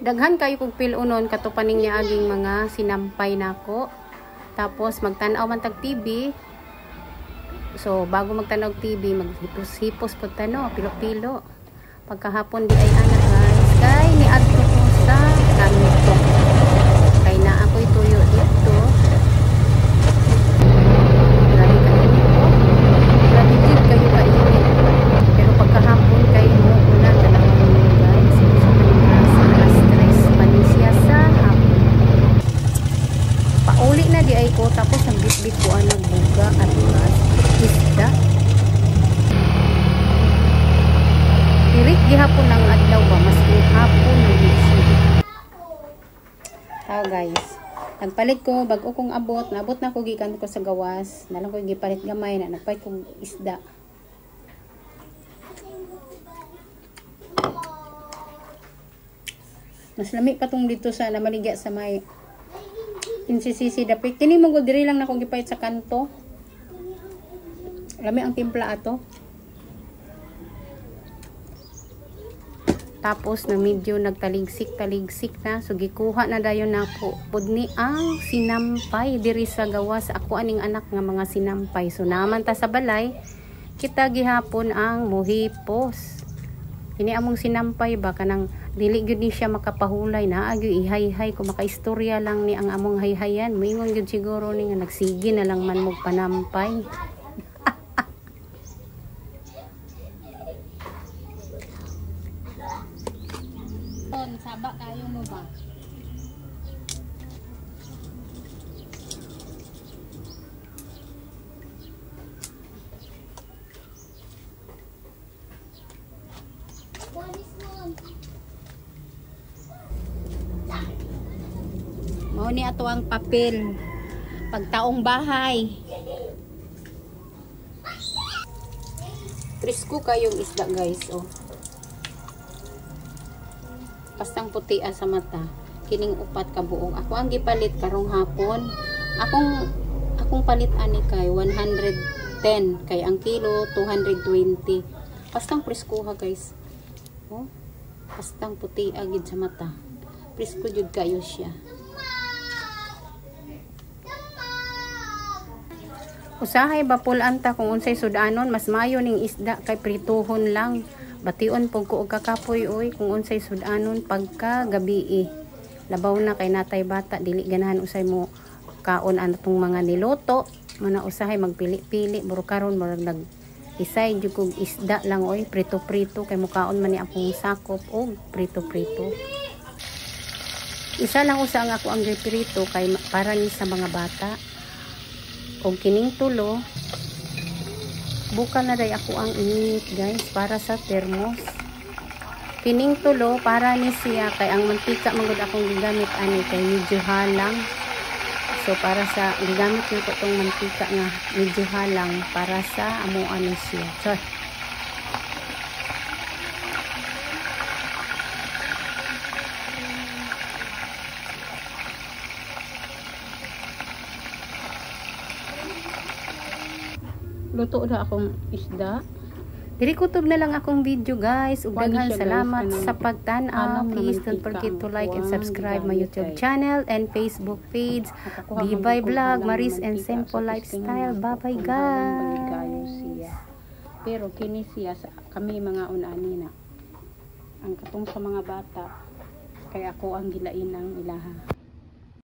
Daghan kayo kog pilunon katupaning niya aging mga sinampay nako. Tapos magtan-aw man tag TV. So bago magtan-aw TV, maghipos-hipos pud tano, pilo-pilo. Pagkahapon di ay ana guys, kay ni adto ko sa kanto. Kay na ako'y tuyo dito. Grabe kayo kainit. Pero pagkahapon kay mo ulan dalawang guys. So stress panisya sa hapon. Pauli na di ay ko tapos ang bit-bit ko ang nagbuga at mas isda. Dirik gihapon ang adlaw ba mas hapon ng isda. Tao guys. Nagpalit ko bago kong abot, naabot na ko gikan ko sa gawas. Nalang ko gipalit gamay na nagpalit kong isda. Mas lami pa tong dito sa namaligya sa may insisisi dapit. Kini mo diri lang na ko gipalit sa kanto. Lami ang timpla ato. Tapos na medyo nagtaligsik na. So gikuha na dayon nako pudni ang sinampay diri sa gawas. Ako aning anak nga mga sinampay. So naman ta sa balay, kita gihapon ang muhipos. Ini among sinampay ba kanang dili gyud ni siya makapahulay na agyo ihay-hay ko makaistorya lang ni ang among hayhayan. Moingon gyud siguro ni nga nagsigi na lang man mog panampay. Saba kayo mo ba? Mao ni ato ang papel pagtaong bahay. Presko kayong isda guys, oh. Pastang puti sa mata. Kining upat ka buong. Ako ang gipalit karong hapon. Akong palit ani kay 110 kay ang kilo 220. Pastang presko ha guys. Oh. Pastang puti agid sa mata. Presko jud kayo siya. Usahay bapul anta kung unsay sudanon mas mayo ning isda kay prituhon lang. Bation pug ko og kakapoy oy kung unsay sudanon pagka gabi. Labaw na kay natay bata dili ganahan usay mo kaon anatong mga niluto. Mana usahay magpili-pili buro karon murag nag isay jud kog isda lang oy prito-prito kay mukaon man ni akong sakop og prito-prito. Isa lang usa ang ako ang prito kay para ni sa mga bata. Og kining tulo buka na day ako ang init guys para sa thermos. Kining tulo para ni siya kay ang mantika magud akong gigamit ani kay medyo halang. So para sa gigamit ko tong mantika nga medyo halang para sa amo ani siya. So luto na akong isda. Diri kutob na lang akong video guys. Ug daghan salamat sa pagtan-aw. Please don't forget to like and subscribe my YouTube channel and Facebook page. Bibay Vlog, Maris and Simple Lifestyle. Bye-bye guys. Pero kini siya kami mga unani na. Ang katong sa mga bata kaya ako ang gilain ng ilaha.